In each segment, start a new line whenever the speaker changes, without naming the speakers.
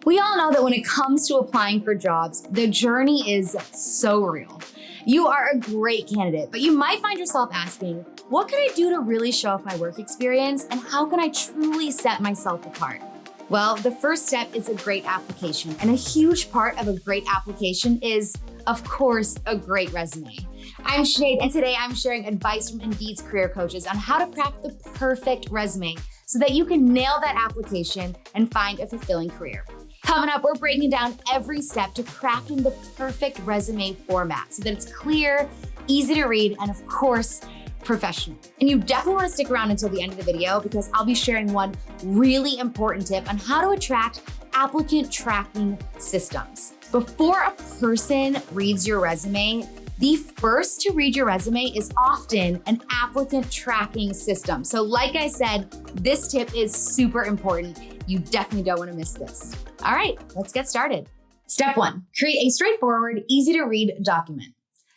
We all know that when it comes to applying for jobs, the journey is so real. You are a great candidate, but you might find yourself asking, what can I do to really show off my work experience, and how can I truly set myself apart? Well, the first step is a great application, and a huge part of a great application is, of course, a great resume. I'm Sinead, and today I'm sharing advice from Indeed's career coaches on how to craft the perfect resume so that you can nail that application and find a fulfilling career. Coming up, we're breaking down every step to crafting the perfect resume format so that it's clear, easy to read, and of course, professional. And you definitely want to stick around until the end of the video because I'll be sharing one really important tip on how to attract applicant tracking systems. Before a person reads your resume, the first to read your resume is often an applicant tracking system. So like I said, this tip is super important. You definitely don't want to miss this. All right, let's get started. Step 1, create a straightforward, easy to read document.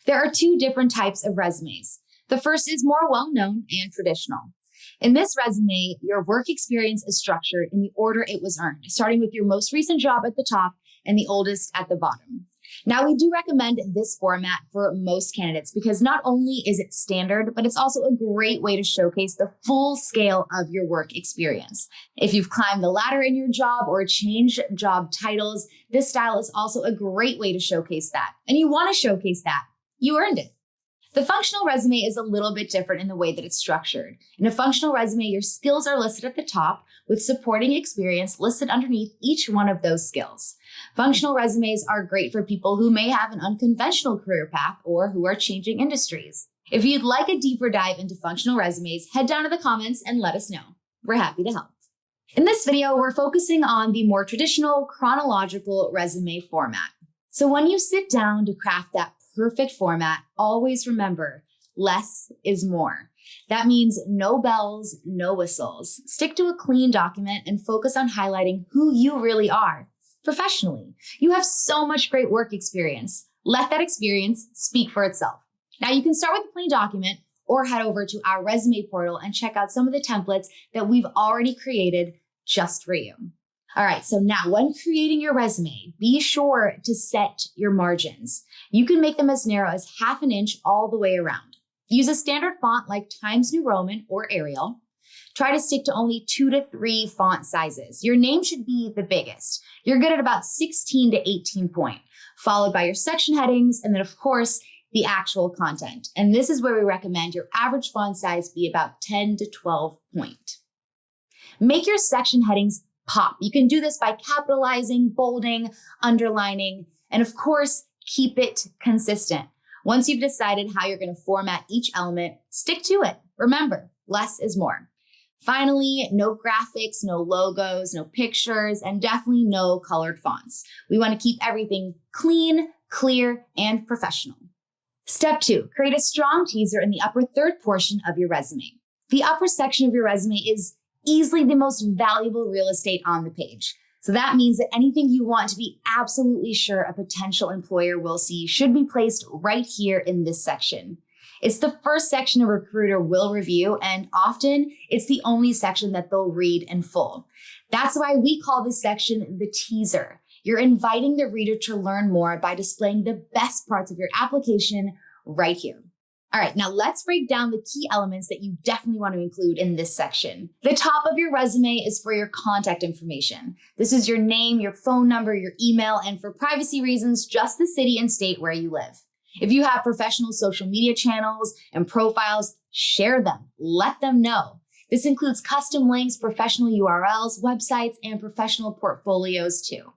There are two different types of resumes. The first is more well-known and traditional. In this resume, your work experience is structured in the order it was earned, starting with your most recent job at the top and the oldest at the bottom. Now, we do recommend this format for most candidates because not only is it standard, but it's also a great way to showcase the full scale of your work experience. If you've climbed the ladder in your job or changed job titles, this style is also a great way to showcase that. And you want to showcase that. You earned it. The functional resume is a little bit different in the way that it's structured. In a functional resume, your skills are listed at the top with supporting experience listed underneath each one of those skills. Functional resumes are great for people who may have an unconventional career path or who are changing industries. If you'd like a deeper dive into functional resumes, head down to the comments and let us know. We're happy to help. In this video, we're focusing on the more traditional chronological resume format. So when you sit down to craft that perfect format, always remember, less is more. That means no bells, no whistles. Stick to a clean document and focus on highlighting who you really are professionally. You have so much great work experience. Let that experience speak for itself. Now you can start with a plain document or head over to our resume portal and check out some of the templates that we've already created just for you. All right, so now when creating your resume, be sure to set your margins. You can make them as narrow as 1/2 inch all the way around. Use a standard font like Times New Roman or Arial. Try to stick to only 2 to 3 font sizes. Your name should be the biggest. You're good at about 16 to 18 point, followed by your section headings, and then of course, the actual content. And this is where we recommend your average font size be about 10 to 12 point. Make your section headings pop. You can do this by capitalizing, bolding, underlining, and of course, keep it consistent. Once you've decided how you're going to format each element, stick to it. Remember, less is more. Finally, no graphics, no logos, no pictures, and definitely no colored fonts. We want to keep everything clean, clear, and professional. Step 2, create a strong teaser in the upper third portion of your resume. The upper section of your resume is easily the most valuable real estate on the page. So that means that anything you want to be absolutely sure a potential employer will see should be placed right here in this section. It's the first section a recruiter will review, and often it's the only section that they'll read in full. That's why we call this section the teaser. You're inviting the reader to learn more by displaying the best parts of your application right here. All right, now let's break down the key elements that you definitely want to include in this section. The top of your resume is for your contact information. This is your name, your phone number, your email, and for privacy reasons, just the city and state where you live. If you have professional social media channels and profiles, share them. Let them know. This includes custom links, professional URLs, websites, and professional portfolios too.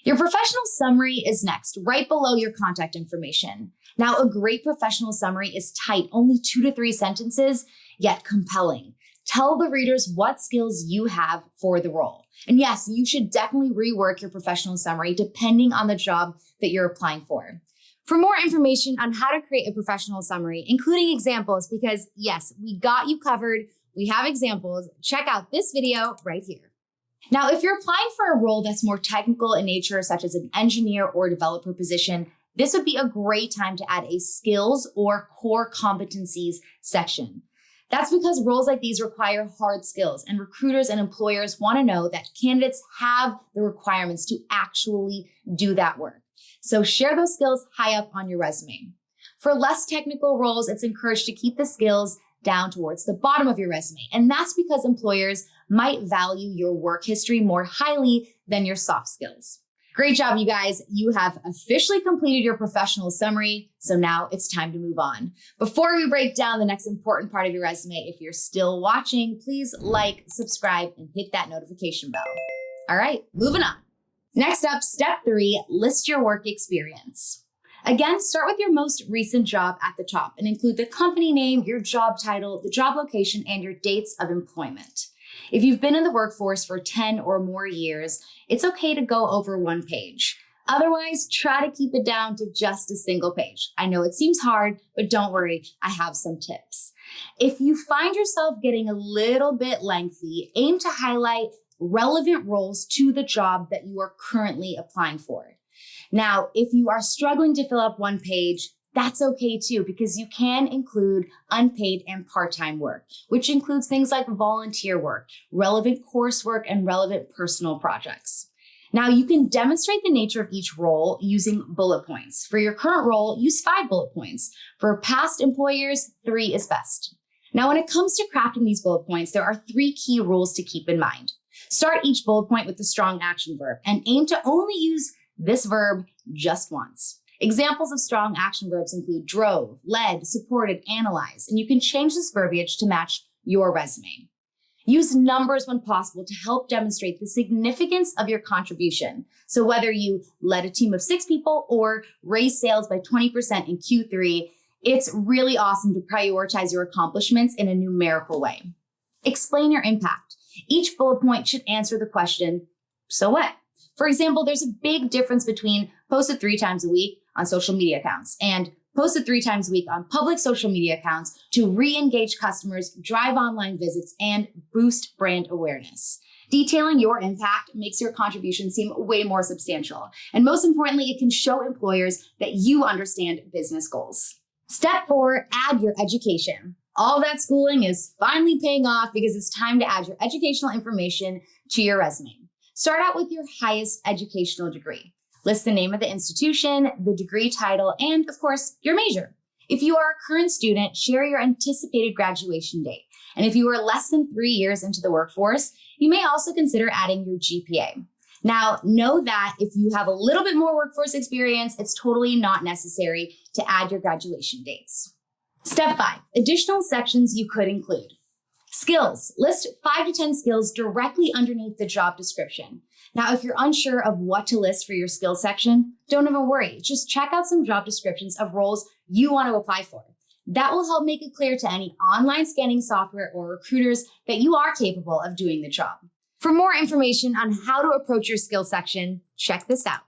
Your professional summary is next, right below your contact information. Now, a great professional summary is tight, only 2 to 3 sentences, yet compelling. Tell the readers what skills you have for the role. And yes, you should definitely rework your professional summary depending on the job that you're applying for. For more information on how to create a professional summary, including examples, because yes, we got you covered, we have examples, check out this video right here. Now, if you're applying for a role that's more technical in nature, such as an engineer or developer position, this would be a great time to add a skills or core competencies section. That's because roles like these require hard skills, and recruiters and employers want to know that candidates have the requirements to actually do that work. So share those skills high up on your resume. For less technical roles, it's encouraged to keep the skills down towards the bottom of your resume. And that's because employers might value your work history more highly than your soft skills. Great job, you guys. You have officially completed your professional summary. So now it's time to move on. Before we break down the next important part of your resume, if you're still watching, please like, subscribe, and hit that notification bell. All right, moving on. Next up, step 3, list your work experience. Again, start with your most recent job at the top and include the company name, your job title, the job location, and your dates of employment. If you've been in the workforce for 10 or more years, it's okay to go over one page. Otherwise, try to keep it down to just a single page. I know it seems hard, but don't worry, I have some tips. If you find yourself getting a little bit lengthy, aim to highlight relevant roles to the job that you are currently applying for. Now, if you are struggling to fill up one page, that's okay too, because you can include unpaid and part-time work, which includes things like volunteer work, relevant coursework, and relevant personal projects. Now, you can demonstrate the nature of each role using bullet points. For your current role, use 5 bullet points. For past employers, 3 is best. Now, when it comes to crafting these bullet points, there are 3 key rules to keep in mind. Start each bullet point with a strong action verb and aim to only use this verb just once. Examples of strong action verbs include drove, led, supported, analyzed, and you can change this verbiage to match your resume. Use numbers when possible to help demonstrate the significance of your contribution. So whether you led a team of 6 people or raised sales by 20% in Q3, it's really awesome to prioritize your accomplishments in a numerical way. Explain your impact. Each bullet point should answer the question, so what? For example, there's a big difference between posted 3 times a week on social media accounts and posted 3 times a week on public social media accounts to re-engage customers, drive online visits, and boost brand awareness. Detailing your impact makes your contribution seem way more substantial. And most importantly, it can show employers that you understand business goals. Step 4, add your education. All that schooling is finally paying off because it's time to add your educational information to your resume. Start out with your highest educational degree. List the name of the institution, the degree title, and of course, your major. If you are a current student, share your anticipated graduation date. And if you are less than 3 years into the workforce, you may also consider adding your GPA. Now, know that if you have a little bit more workforce experience, it's totally not necessary to add your graduation dates. Step 5, additional sections you could include. Skills. List 5 to 10 skills directly underneath the job description. Now, if you're unsure of what to list for your skills section, don't even worry. Just check out some job descriptions of roles you want to apply for. That will help make it clear to any online scanning software or recruiters that you are capable of doing the job. For more information on how to approach your skills section, check this out.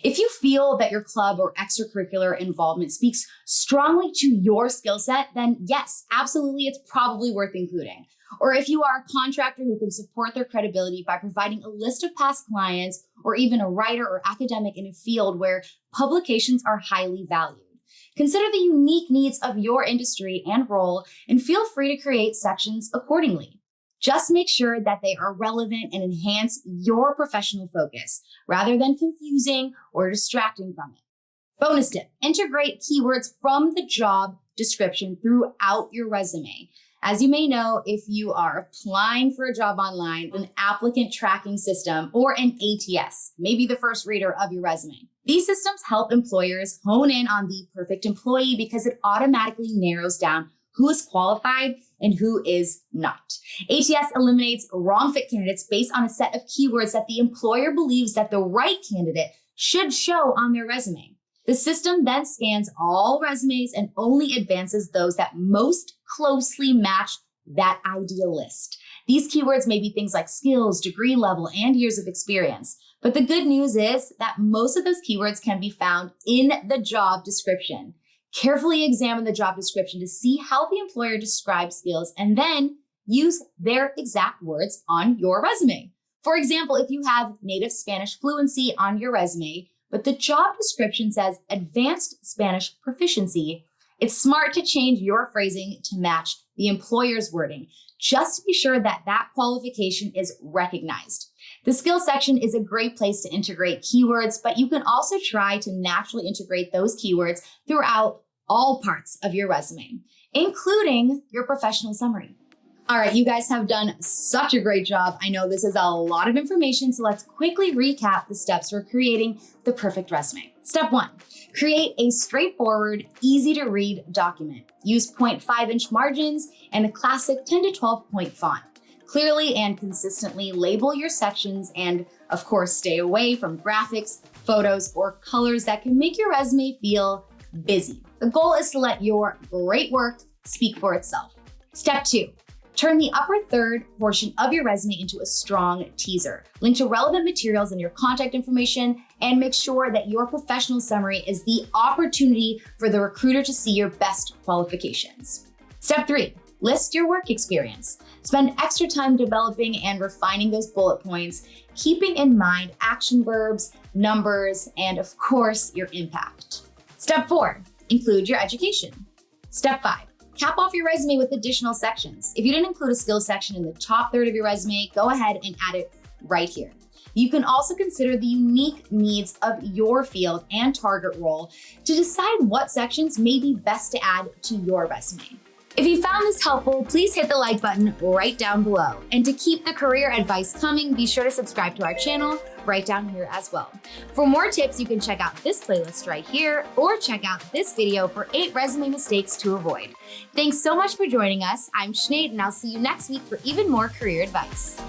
If you feel that your club or extracurricular involvement speaks strongly to your skill set, then yes, absolutely, it's probably worth including. Or if you are a contractor who can support their credibility by providing a list of past clients, or even a writer or academic in a field where publications are highly valued. Consider the unique needs of your industry and role, and feel free to create sections accordingly. Just make sure that they are relevant and enhance your professional focus, rather than confusing or distracting from it. Bonus tip, integrate keywords from the job description throughout your resume. As you may know, if you are applying for a job online, an applicant tracking system or an ATS may be the first reader of your resume. These systems help employers hone in on the perfect employee because it automatically narrows down who is qualified and who is not. ATS eliminates wrong fit candidates based on a set of keywords that the employer believes that the right candidate should show on their resume. The system then scans all resumes and only advances those that most closely match that ideal list. These keywords may be things like skills, degree level, and years of experience. But the good news is that most of those keywords can be found in the job description. Carefully examine the job description to see how the employer describes skills and then use their exact words on your resume. For example, if you have native Spanish fluency on your resume, but the job description says advanced Spanish proficiency, it's smart to change your phrasing to match the employer's wording, just to be sure that that qualification is recognized. The skills section is a great place to integrate keywords, but you can also try to naturally integrate those keywords throughout all parts of your resume, including your professional summary. All right, you guys have done such a great job. I know this is a lot of information, so let's quickly recap the steps for creating the perfect resume. Step 1, create a straightforward, easy to read document. Use 0.5-inch margins and a classic 10 to 12 point font. Clearly and consistently label your sections and, of course, stay away from graphics, photos, or colors that can make your resume feel busy. The goal is to let your great work speak for itself. Step 2, turn the upper third portion of your resume into a strong teaser. Link to relevant materials and your contact information, and make sure that your professional summary is the opportunity for the recruiter to see your best qualifications. Step 3, list your work experience. Spend extra time developing and refining those bullet points, keeping in mind action verbs, numbers, and of course, your impact. Step 4, include your education. Step 5, cap off your resume with additional sections. If you didn't include a skills section in the top third of your resume, go ahead and add it right here. You can also consider the unique needs of your field and target role to decide what sections may be best to add to your resume. If you found this helpful, please hit the like button right down below. And to keep the career advice coming, be sure to subscribe to our channel right down here as well. For more tips, you can check out this playlist right here or check out this video for 8 resume mistakes to avoid. Thanks so much for joining us. I'm Sinead, and I'll see you next week for even more career advice.